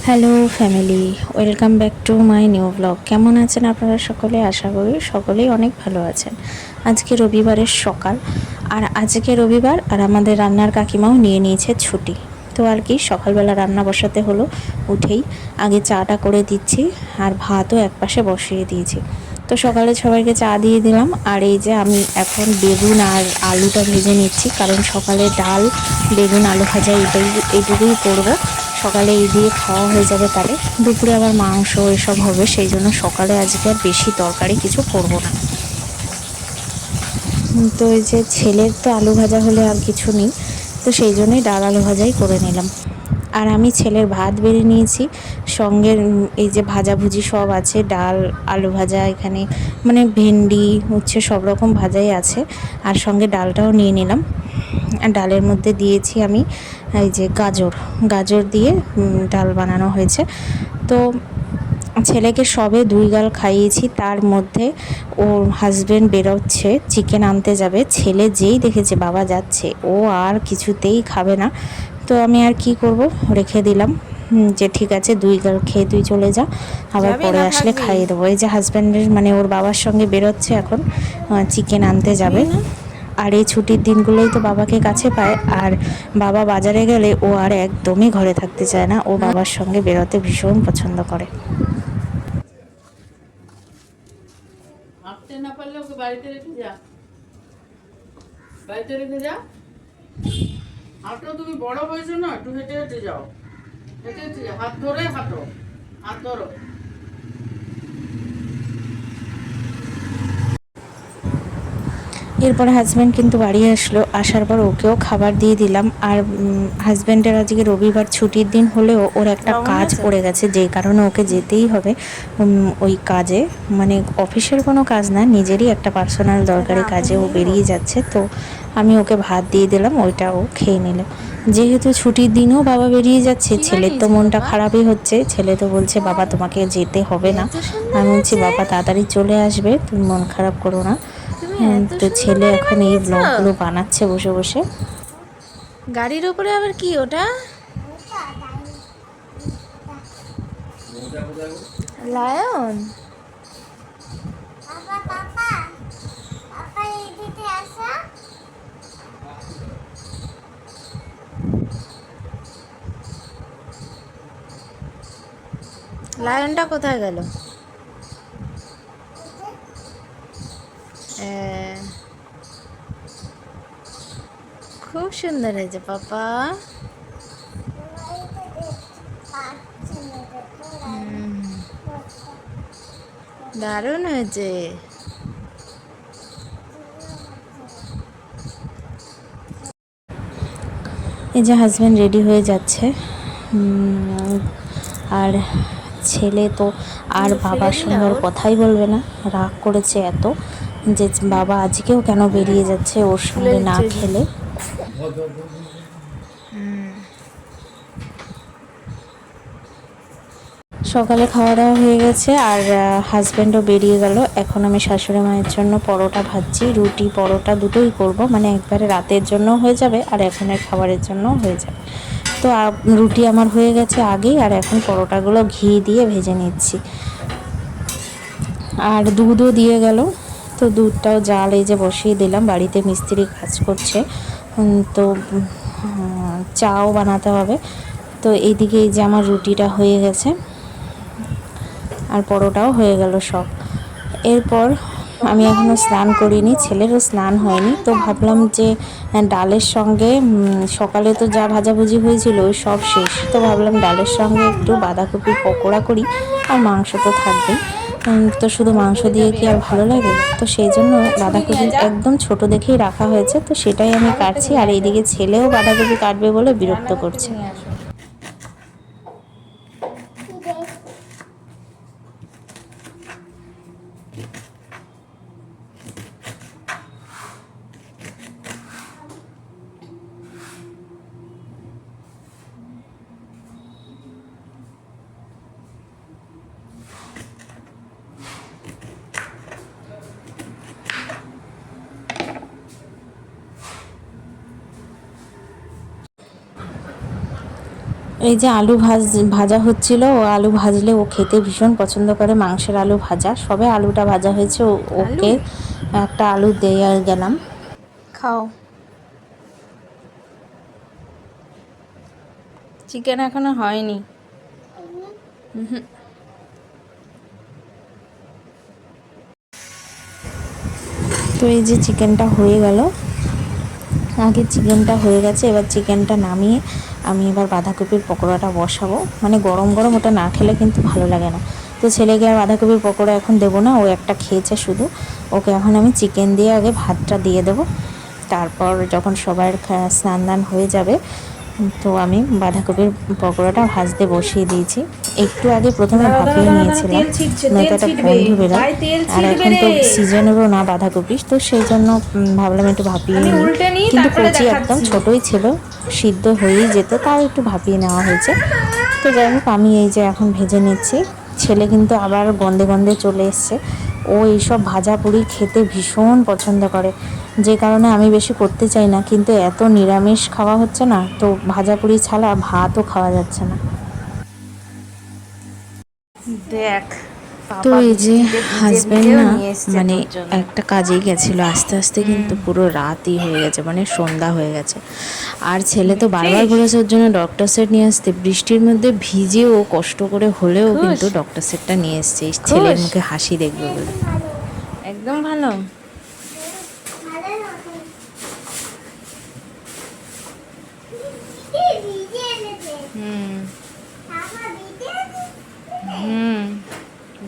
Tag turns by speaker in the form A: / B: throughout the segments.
A: Hello family, welcome back to my new blog. কেমন আছেন আপনারা সকলে? আশা করি সকলেই অনেক ভালো আছেন। আজকে রবিবারের সকাল, আর আজকে রবিবার, আর আমাদের রান্নার কাকিমাও নিয়ে নিয়েছে ছুটি। তো আর কি, সকালবেলা রান্না বসাতে হলো। উঠেই আগে চাটা করে দিচ্ছি, আর ভাতও একপাশে বসিয়ে দিয়েছি। তো সকালে সবাইকে চা দিয়ে দিলাম, আর এই যে আমি এখন বেগুন আর আলুটা ভেজে নিচ্ছি, কারণ সকালে ডাল, বেগুন, আলু ভাজা এইটুকুই করবো। সকালে এই দিয়ে খাওয়া হয়ে যাবে, তাহলে দুপুরে আবার মাংস এসব হবে, সেই জন্য সকালে আজকে আর বেশি তরকারি কিছু করব না। তো এই যে ছেলের তো আলু ভাজা হলে আর কিছু নেই, তো সেই জন্যই ডাল আলু ভাজাই করে নিলাম। আর আমি ছেলের ভাত বেড়ে নিয়েছি, সঙ্গে এই যে ভাজাভুজি সব আছে, ডাল আলু ভাজা, এখানে মানে ভেন্ডি উচ্ছে সব রকম ভাজাই আছে, আর সঙ্গে ডালটাও নিয়ে নিলাম। আর ডালের মধ্যে দিয়েছি আমি এই যে গাজর গাজর দিয়ে ডাল বানানো হয়েছে। তো ছেলেকে সবে 2 গাল খাইয়েছি, তার মধ্যে ওর হাজবেন্ড বেরোচ্ছে, চিকেন আনতে যাবে। ছেলে যেই দেখেছে বাবা যাচ্ছে, ও আর কিছুতেই খাবে না। তো আমি আর কি করব, রেখে দিলাম যে ঠিক আছে 2 গাল খেয়ে তুই চলে যা, আবার
B: যাবি
A: পরে
B: না
A: আসলে
B: থাকবি?
A: খাইয়ে দেবো। এই যে হাজব্যান্ডের মানে ওর বাবার সঙ্গে বেরোচ্ছে এখন, চিকেন আনতে যাবে।
B: যাবি না?
A: আর এই ছুটির দিনগুলোই তো বাবাকে কাছে পায়, আর বাবা বাজারে গেলে ও আর একদমই ঘরে থাকতে চায় না, ও বাবার সঙ্গে বেরোতে ভীষণ পছন্দ করে।
B: হাঁটতে না পারলে ওকে বাড়িতে রেখে যা, বাড়িতে রেখে যা। হাঁটো, তুমি বড় হয়েছো না, একটু হেঁটে হেঁটে যাও, হেঁটে হেঁটে যাও, হাত ধরে হাঁটো, হাত ধরো।
A: এরপরে হাজব্যান্ড কিন্তু বাড়ি আসলো, আসার পর ওকেও খাবার দিয়ে দিলাম। আর হাজব্যান্ডের আজকে রবিবার ছুটির দিন হলেও ওর একটা
B: লবণ
A: কাজ
B: আছে?
A: পড়ে গেছে, যেই কারণে ওকে যেতেই হবে। ওই কাজে, মানে অফিসের কোনো কাজ না, নিজেরই একটা পার্সোনাল
B: এটা
A: দরকারি
B: আপেল
A: কাজে ও
B: নিয়ে নেবো?
A: বেরিয়ে যাচ্ছে। তো আমি ওকে ভাত দিয়ে দিলাম, ওইটা ও খেয়ে নিল। যেহেতু ছুটির দিনও বাবা বেরিয়ে যাচ্ছে,
B: কি
A: ছেলের তো
B: বানিয়েছে
A: মনটা
B: বাবা?
A: খারাপই হচ্ছে। ছেলে তো বলছে বাবা তোমাকে যেতে হবে না।
B: এত সুন্দর
A: আমি বলছি
B: হয়েছে।
A: বাবা তাড়াতাড়ি চলে আসবে, তুমি মন খারাপ করো না।
B: তুমি এত
A: তো
B: সুন্দর
A: ছেলে
B: গাড়ি
A: এখন এই
B: বানিয়েছো।
A: ব্লগগুলো বানাচ্ছে বসে বসে।
B: গাড়ির উপরে আবার কি ওটা? লায়ন? লায়নটা কোথায় গেল? খুব সুন্দর হয়েছে পাপা। দারুণ হয়েছে।
A: এই যে হাজব্যান্ড রেডি হয়ে যাচ্ছে, আর ছেলে তো আর
B: তুমি ফেলে
A: বাবার
B: দিলা
A: সঙ্গে আর
B: ওর?
A: কথাই বলবে না, রাগ করেছে এত যে বাবা আজকেও কেন বেরিয়ে যাচ্ছে ওর
B: খুলে
A: সঙ্গে না
B: দিচ্ছে যে।
A: খেলে। সকালে খাওয়া দাওয়া হয়ে গেছে, আর হাজব্যান্ডও বেরিয়ে গেল। এখন আমি শাশুড়ি মায়ের জন্য পরোটা ভাজছি, রুটি পরোটা দুটোই করব, মানে একবারে রাতের জন্য হয়ে যাবে আর এখনের খাবারের জন্য হয়ে যাবে। তো রুটি আমার হয়ে গেছে আগেই, আর এখন পরোটাগুলো ঘি দিয়ে ভেজে নিচ্ছি। আর দুধও দিয়ে গেল, তো দুধটাও জাল এই যে বসিয়ে দিলাম, বাড়িতে মিস্ত্রি কাজ করছে। তো চাও বানাতে হবে। তো এইদিকে এই যে আমার রুটিটা হয়ে গেছে, আর পরোটাও হয়ে গেল সব। এরপর আমি এখনও স্নান করিনি, ছেলেরও স্নান হয়নি। তো ভাবলাম যে ডালের সঙ্গে সকালে তো যা ভাজাভুজি হয়েছিল ওই সব শেষ, তো ভাবলাম ডালের সঙ্গে একটু বাঁধাকপির পকোড়া করি, আর মাংস তো থাকবেই। তো শুধু
B: ওই
A: মাংস
B: পড়ে
A: দিয়ে
B: যাবে
A: কি আর ভালো
B: একবার।
A: লাগে? তো সেই জন্য
B: একটা ছুরি
A: বাঁধাকপি
B: নিয়ে যা,
A: একদম ছোট দেখেই রাখা হয়েছে, তো সেটাই আমি
B: বাজার
A: কাটছি।
B: থেকে
A: আর
B: নিয়ে যা,
A: এইদিকে ছেলেও বাঁধাকপি কাটবে বলে বিরক্ত
B: রান্নাঘর থেকে
A: করছে।
B: নিয়ে আসো।
A: এই যে আলু ভাজা হচ্ছিল, ও আলু ভাজলে ও খেতে ভীষণ পছন্দ করে, মাংসের আলু ভাজা। সবে আলুটা ভাজা হয়েছে, ওকে একটা আলু দিয়ে গেলাম। খাও। চিকেন এখনো হয়নি। তো এই যে চিকেনটা হয়ে গেল, আগে চিকেনটা হয়ে গেছে, এবার চিকেনটা নামিয়ে আমি এবার বাঁধাকপির পকোড়াটা বসাবো। মানে গরম গরম ওটা না খেলে কিন্তু ভালো লাগে না। তো ছেলেকে আর বাঁধাকপির পকোড়া এখন দেবো না, ও একটা খেয়েছে শুধু। ওকে এখন আমি চিকেন দিয়ে আগে ভাতটা দিয়ে দেবো, তারপর যখন সবার স্নান দান হয়ে যাবে তো আমি বাঁধাকপির পকোড়াটা ভাজতে বসিয়ে দিয়েছি। একটু আগে প্রথমে ভাপিয়ে নিয়েছিলাম, নয়তো একটা গন্ধ বেরোয়, আর এখন তো সিজনেরও না বাঁধাকপি, তো সেই জন্য ভাবলাম একটু ভাপিয়ে নিই। কিন্তু কচি একদম ছোটোই ছিল, সিদ্ধ হয়েই যেত, তাও একটু ভাপিয়ে নেওয়া হয়েছে। তো যাই হোক, আমি এই যে এখন ভেজে নিচ্ছি। ছেলে কিন্তু আবার গন্ধে গন্ধে চলে এসছে। ও এইসব ভাজা পুরি খেতে ভীষণ পছন্দ করে, যে কারণে আমি বেশি করতে চাই না, কিন্তু এত নিরামিষ খাওয়া হচ্ছে না, তো ভাজা পুরি ছাড়া ভাতও খাওয়া যাচ্ছে না।
B: দেখ,
A: তো এই যে হাজব্যান্ড না মানে একটা কাজেই গেছিলো, আস্তে আস্তে কিন্তু পুরো রাতই হয়ে গেছে, মানে সন্ধ্যা হয়ে গেছে। আর ছেলে তো বারবার বলেছে ওর জন্য ডক্টর সেট নিয়ে আসতে, বৃষ্টির মধ্যে ভিজে ও কষ্ট করে হলেও কিন্তু ডক্টর সেটটা নিয়ে এসছে ছেলের মুখে হাসি দেখবে বলে। একদম ভালো।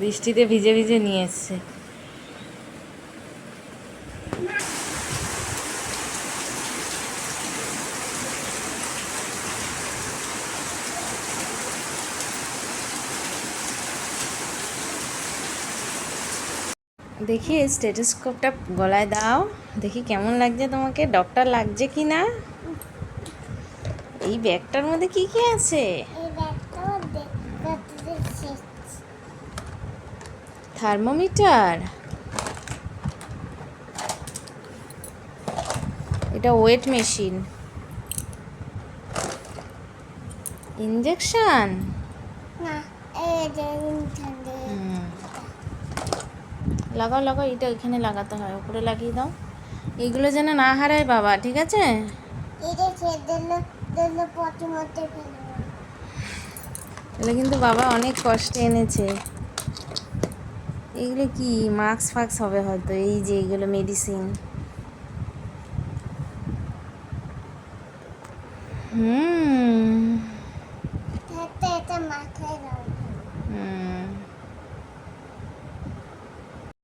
A: বৃষ্টিতে ভিজে ভিজে নিয়ে এসছে। দেখি স্টেথোস্কোপটা গলায় দাও, দেখি কেমন লাগছে তোমাকে, ডক্টর লাগছে কি না। এই ব্যাগটার মধ্যে কি কি আছে? থার্মোমিটার, এটা ওয়েট মেশিন, ইনজেকশন, লাগাও লাগাও, এটা এখানে লাগাতে হয়, উপরে লাগিয়ে দাও, এগুলো যেন না হারায় বাবা, ঠিক আছে? এগুলো কিন্তু বাবা অনেক কষ্টে এনেছে। এগুলো কি মাস্ক ফাক্স হবে হয়তো, এই যে এগুলো মেডিসিন।